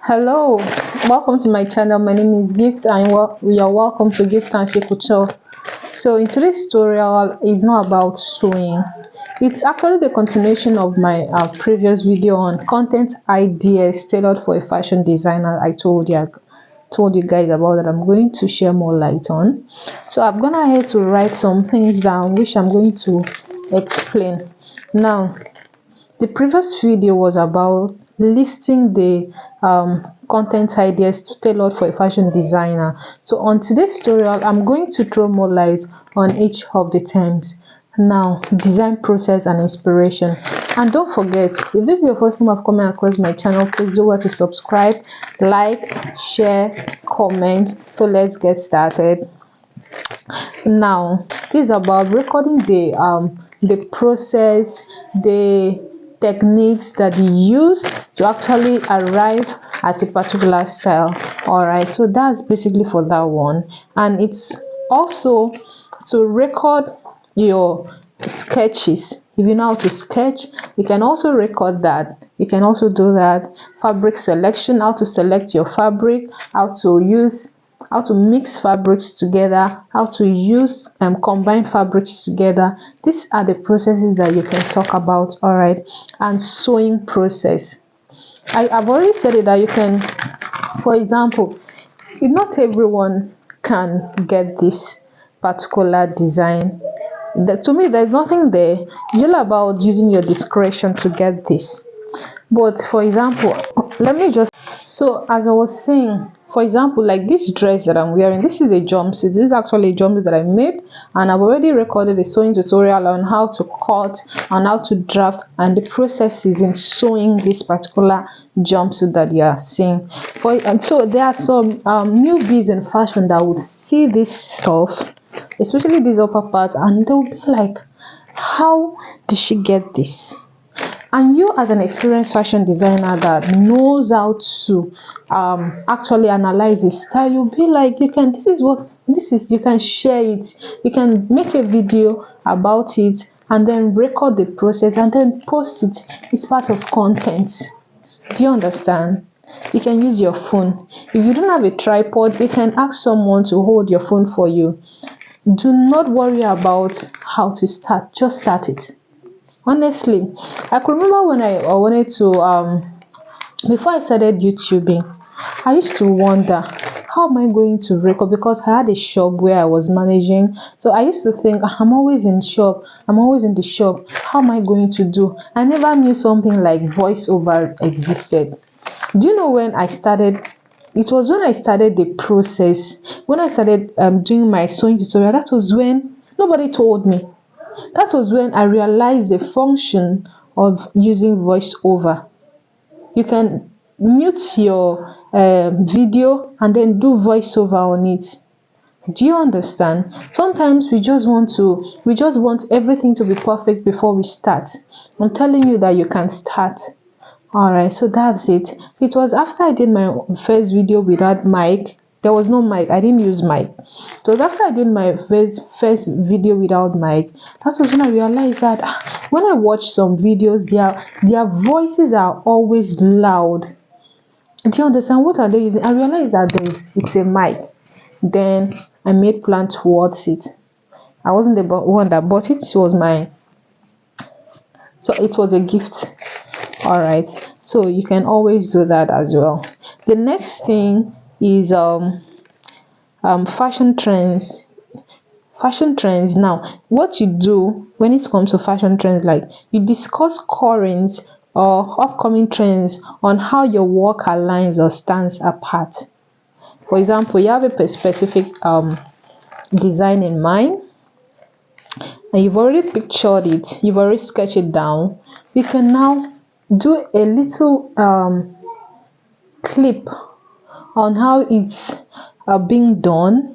Hello, welcome to my channel. My name is Gift and you're welcome to Gift and Culture. So in today's tutorial is not about sewing. It's actually the continuation of my previous video on content ideas tailored for a fashion designer. I told you guys about that. I'm going to share more light on. So I've gone ahead to write some things down which I'm going to explain. Now, the previous video was about listing the content ideas tailored for a fashion designer. So on today's tutorial, I'm going to throw more light on each of the terms. Now, design process and inspiration. And don't forget, if this is your first time of coming across my channel, please do well to subscribe, like, share, comment. So let's get started. Now, this is about recording the process, the techniques that you use to actually arrive at a particular style. All right, so that's basically for that one. And it's also to record your sketches. If you know how to sketch, you can also record that. You can also do that. Fabric selection, how to select your fabric, how to mix fabrics together, how to use combine fabrics together. These are the processes that you can talk about. All right, and sewing process. I've already said it that you can, for example, not everyone can get this particular design. To me, there's nothing there. It's all about using your discretion to get this. But for example, so as I was saying, for example, like this dress that I'm wearing, this is a jumpsuit. This is actually a jumpsuit that I made, and I've already recorded a sewing tutorial on how to cut and how to draft and the processes in sewing this particular jumpsuit that you are seeing. And so there are some newbies in fashion that would see this stuff, especially this upper part, and they'll be like, how did she get this? And you, as an experienced fashion designer that knows how to actually analyze his style, you'll be like, you can you can share it, you can make a video about it and then record the process and then post it. It's part of content. Do you understand? You can use your phone. If you don't have a tripod, you can ask someone to hold your phone for you. Do not worry about how to start, just start it. Honestly, I could remember when I wanted to before I started YouTubing, I used to wonder, how am I going to record? Because I had a shop where I was managing. So I used to think, I'm always in the shop, how am I going to do? I never knew something like voiceover existed. Do you know when I started? It was when I started the process, when I started doing my sewing tutorial. That was when nobody told me. That was when I realized the function of using voiceover. You can mute your video and then do voiceover on it. Do you understand? Sometimes we just want everything to be perfect before we start. I'm telling you that you can start. All right, so that's it. It was after I did my first video without mic. There was no mic. I didn't use mic. It was after I did my first video without mic. That was when I realized that when I watch some videos, their voices are always loud. Do you understand? What are they using? I realized that it's a mic. Then I made plan towards it. I wasn't the one that bought it. So it was a gift. All right. So you can always do that as well. The next thing is fashion trends. Now, what you do when it comes to fashion trends, like you discuss current or upcoming trends on how your work aligns or stands apart. For example, you have a specific design in mind and you've already pictured it, you've already sketched it down. You can now do a little clip on how it's being done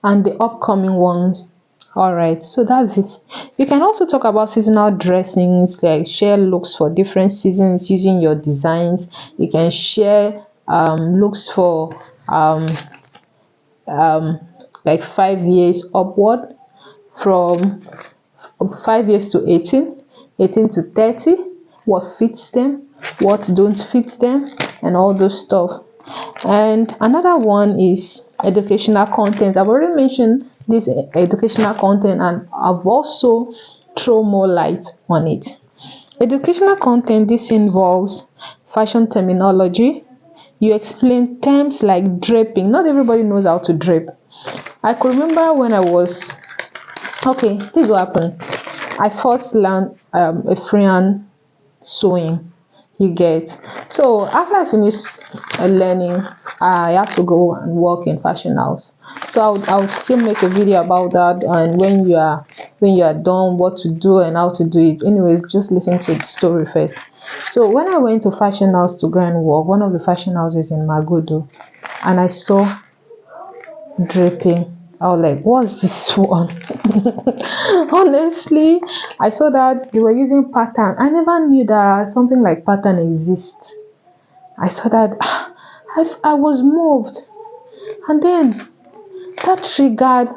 and the upcoming ones. All right, so that's it. You can also talk about seasonal dressings, like share looks for different seasons using your designs. You can share looks for like 5 years upward, from 5 years to 18 to 30, what fits them, what don't fit them, and all those stuff. And another one is educational content. I've already mentioned this educational content, and I've also thrown more light on it. Educational content, this involves fashion terminology. You explain terms like draping. Not everybody knows how to drape. I could remember when I was okay, this is what happened. I first learned a freehand sewing. You get. So after I finished learning, I had to go and work in fashion house. So I would still make a video about that, and when you are done, what to do and how to do it. Anyways, just listen to the story first. So when I went to fashion house to go and work, one of the fashion houses in Magodo, and I saw draping. I was like, what's this one? Honestly, I saw that they were using pattern. I never knew that something like pattern exists. I saw that I was moved, and then that triggered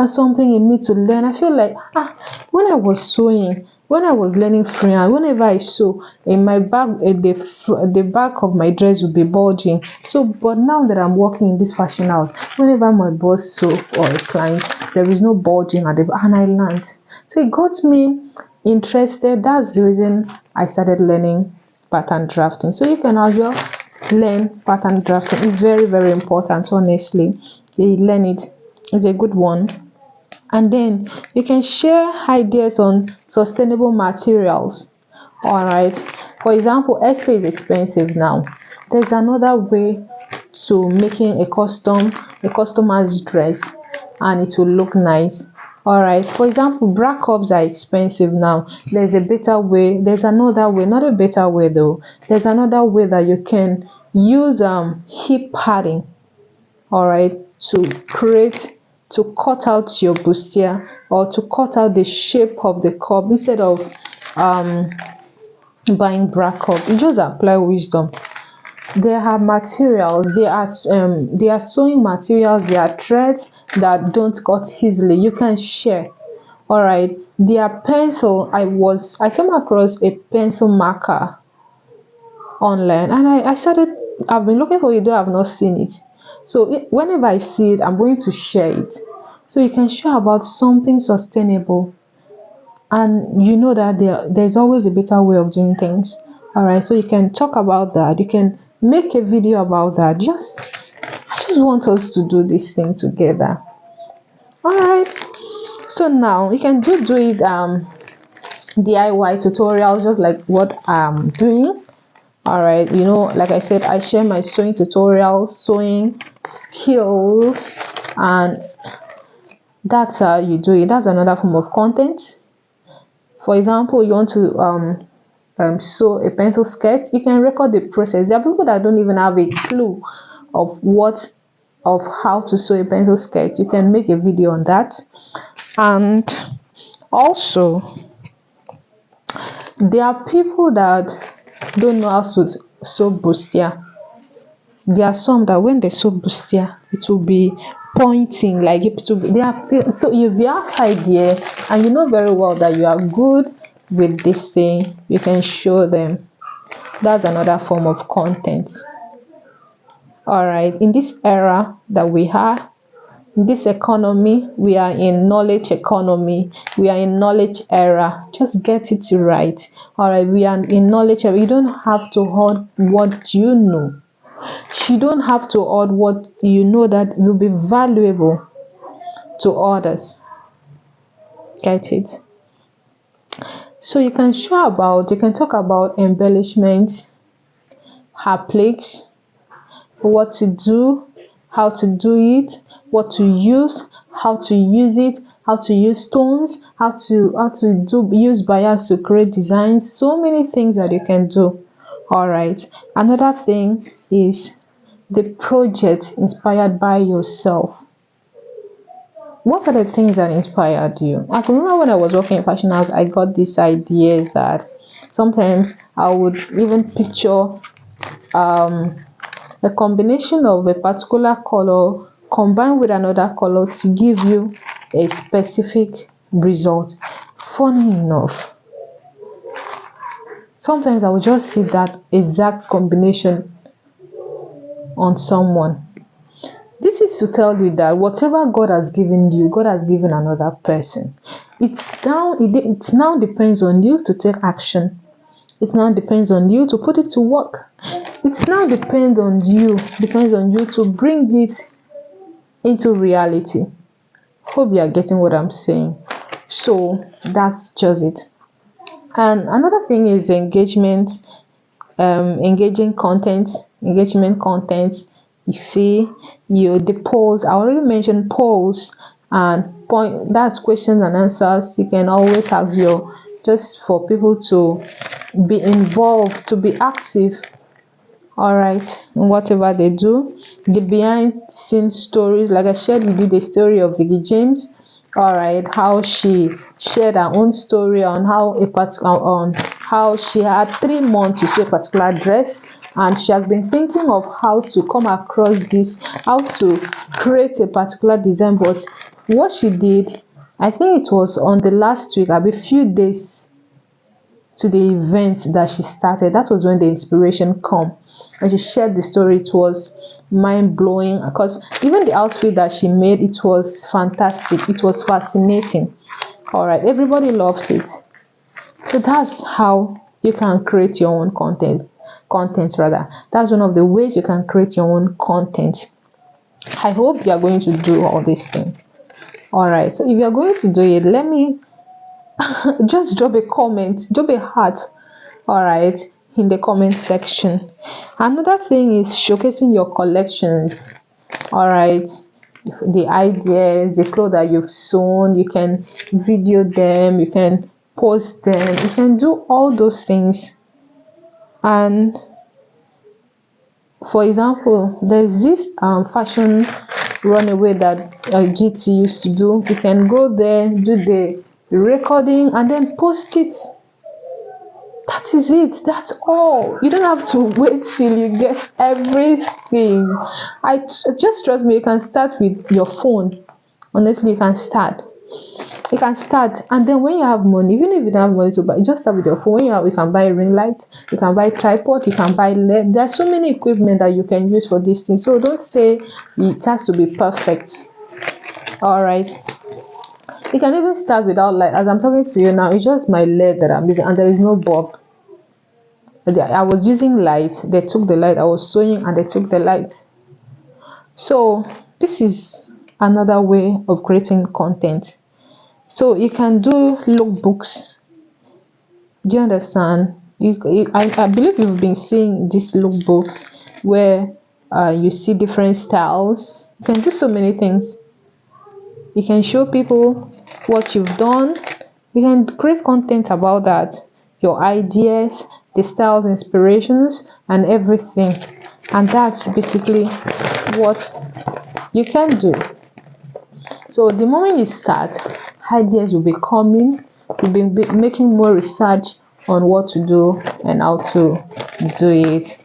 something in me to learn. I feel like when I was sewing, when I was learning freehand, whenever I sew in my back, the back of my dress would be bulging. So, but now that I'm working in this fashion house, whenever my boss sew or a client, there is no bulging at the back, and I learned. So it got me interested. That's the reason I started learning pattern drafting. So you can as well learn pattern drafting. It's very, very important. Honestly, you learn it. It's a good one. And then you can share ideas on sustainable materials. All right, for example, ester is expensive now. There's another way to making a customized dress, and it will look nice. All right, for example, bra cups are expensive now. There's a better way. There's another way, not a better way though. There's another way that you can use hip padding, all right, to cut out your bustier, or to cut out the shape of the cup, instead of um buying bra cup. You just apply wisdom. There are materials, there are sewing materials, there are threads that don't cut easily. You can share. All right, there are pencil. I came across a pencil marker online, and I've been looking for it, though I've not seen it. So whenever I see it, I'm going to share it. So you can share about something sustainable, and you know that there's always a better way of doing things. All right, so you can talk about that. You can make a video about that. I just want us to do this thing together. All right, so now you can do it DIY tutorials, just like what I'm doing. All right, like I said, I share my sewing tutorials, sewing skills, and that's how you do it. That's another form of content. For example, you want to sew a pencil skirt, you can record the process. There are people that don't even have a clue of how to sew a pencil skirt. You can make a video on that. And also, there are people that don't know how to sew bustier. There are some that when they sew bustier, it will be pointing, like it will be, so if you have idea and you know very well that you are good with this thing, you can show them. That's another form of content. All right, in this era that we are, in this economy, we are in knowledge economy, we are in knowledge era. Just get it right. All right, we are in knowledge era. You don't have to hold what you know. You don't have to hold what you know that will be valuable to others. Get it? So you can talk about embellishments, appliques, what to do, how to do it, what to use, how to use it, how to use stones, how to use bias to create designs. So many things that you can do. All right, another thing is the project inspired by yourself. What are the things that inspired you? I can remember when I was working in fashion house, I got these ideas that sometimes I would even picture a combination of a particular color combined with another color to give you a specific result. Funny enough, Sometimes I will just see that exact combination on someone. This is to tell you that whatever God has given you, God has given another person. It now depends on you to take action. It now depends on you to put it to work. It now depends on you to bring it into reality. Hope you are getting what I'm saying. So that's just it. And another thing is engagement, engagement content. You see, the polls. I already mentioned polls and point. That's questions and answers. You can always ask just for people to be involved, to be active. All right, in whatever they do. The behind scenes stories, like I shared with you the story of Vicky James. All right, how she shared her own story on how she had 3 months to sew a particular dress, and she has been thinking of how to come across this, how to create a particular design. But what she did, I think it was on the last week, a few days to the event that she started. That was when the inspiration come, and she shared the story. It was mind-blowing because even the outfit that she made, it was fantastic, it was fascinating. All right, everybody loves it. So that's how you can create your own content rather. That's one of the ways you can create your own content. I hope you are going to do all these things. All right, so if you are going to do it, let me just drop a comment, drop a heart, all right, in the comment section. Another thing is showcasing your collections. All right, the ideas, the clothes that you've sewn, you can video them, you can post them, you can do all those things. And for example, there's this fashion runaway that GT used to do. You can go there, do the recording, and then post it. That is it. That's all. You don't have to wait till you get everything. Just trust me. You can start with your phone. Honestly, you can start. You can start, and then when you have money, even if you don't have money to buy, just start with your phone. When you can buy a ring light, you can buy tripod, you can buy LED. There's so many equipment that you can use for this thing. So don't say it has to be perfect. All right. You can even start without light. As I'm talking to you now, it's just my LED that I'm using, and there is no bulb. I was using light. They took the light. I was sewing, and they took the light. So this is another way of creating content. So you can do lookbooks. Do you understand? I believe you've been seeing these lookbooks where you see different styles. You can do so many things. You can show people what you've done. You can create content about that, your ideas, the styles, inspirations, and everything. And that's basically what you can do. So the moment you start, ideas will be coming. You'll be making more research on what to do and how to do it.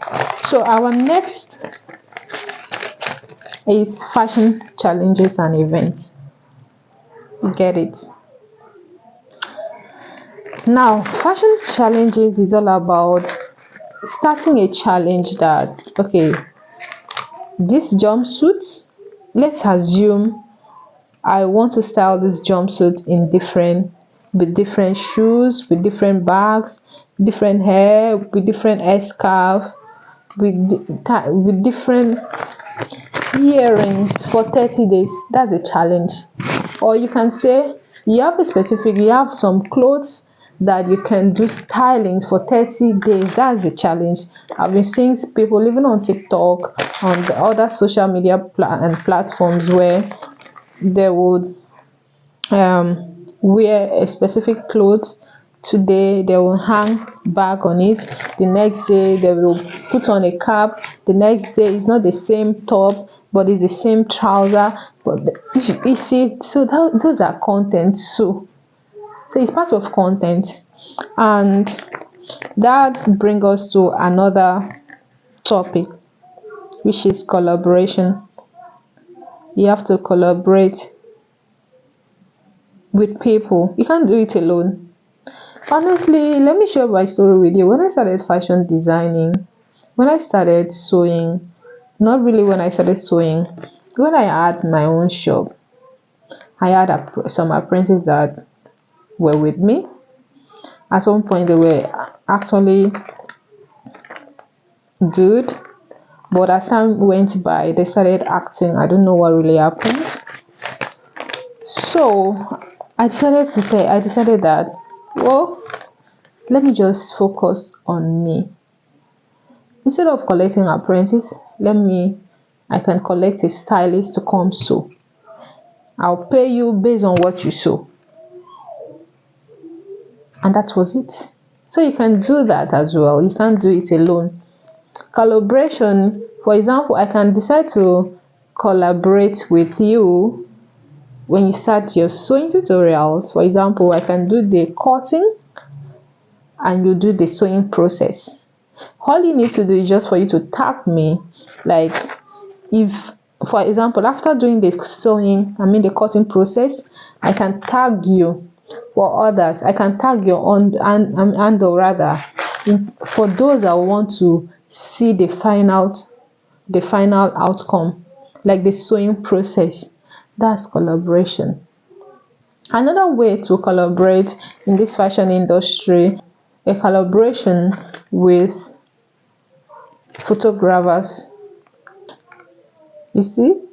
So our next is fashion challenges and events. Get it? Now, fashion challenges is all about starting a challenge that, okay, this jumpsuit, let's assume I want to style this jumpsuit with different shoes, with different bags, different hair, with different hair scarf, with different earrings for 30 days. That's a challenge. Or you can say you have some clothes that you can do styling for 30 days. That's a challenge. I've been seeing people even on TikTok, on the other social media platforms where they would wear a specific clothes. Today they will hang bag on it, the next day they will put on a cap, the next day it's not the same top but it's the same trouser. But you see, so those are content too. So it's part of content. And that brings us to another topic, which is collaboration. You have to collaborate with people. You can't do it alone. Honestly, let me share my story with you. When I started fashion designing, when I started sewing, not really when I started sewing, when I had my own shop, I had some apprentices that were with me. At some point, they were actually good, but as time went by, they started acting. I don't know what really happened. So I decided that, well, let me just focus on me. Instead of collecting apprentice, I can collect a stylist to come sew. I'll pay you based on what you sew. And that was it. So you can do that as well. You can't do it alone. Collaboration, for example, I can decide to collaborate with you when you start your sewing tutorials. For example, I can do the cutting and you do the sewing process. All you need to do is just for you to tag me. Like, if for example, after doing the the cutting process, I can tag you. For others, I can tag your on and or rather for those that want to see the final outcome, like the sewing process. That's collaboration. Another way to collaborate in this fashion industry, a collaboration with photographers. You see,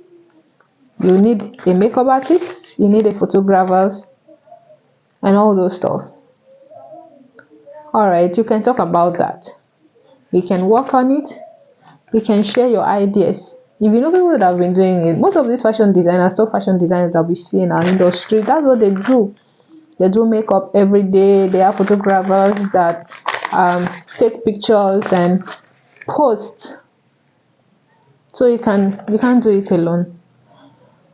you need a makeup artist, you need a photographer, and all those stuff. All right, you can talk about that. You can work on it. You can share your ideas. If you know people that have been doing it, most of these fashion designers, top fashion designers that we see in our industry, that's what they do. They do makeup every day. They are photographers that take pictures and post. So you can't do it alone.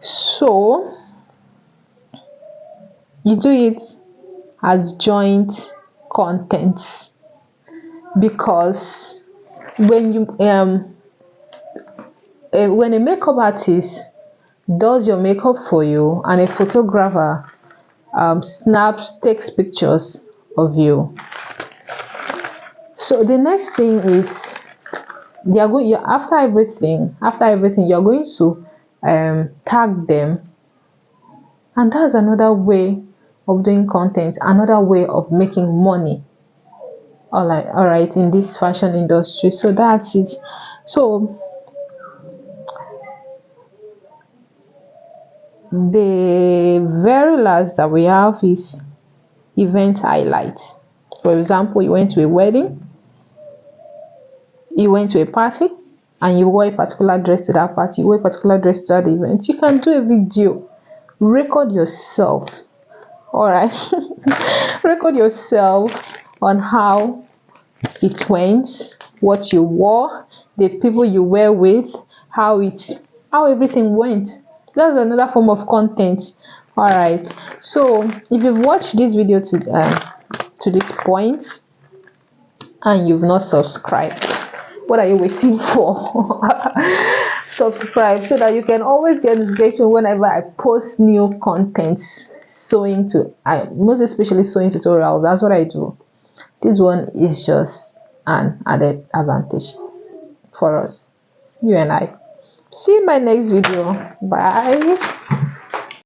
So you do it as joint contents, because when you when a makeup artist does your makeup for you and a photographer takes pictures of you, so the next thing is they are going after everything you're going to tag them, and that's another way of doing content, another way of making money. All right, in this fashion industry. So that's it. So the very last that we have is event highlights. For example, you went to a wedding, you went to a party, and you wore a particular dress to that party, you wore a particular dress to that event. You can do a video, record yourself. All right, record yourself on how it went, what you wore, the people you were with, how everything went. That's another form of content. All right, so if you've watched this video to this point and you've not subscribed, what are you waiting for? Subscribe so that you can always get notification whenever I post new content. Most especially sewing tutorials. That's what I do. This one is just an added advantage for us, you and I. See you in my next video. Bye.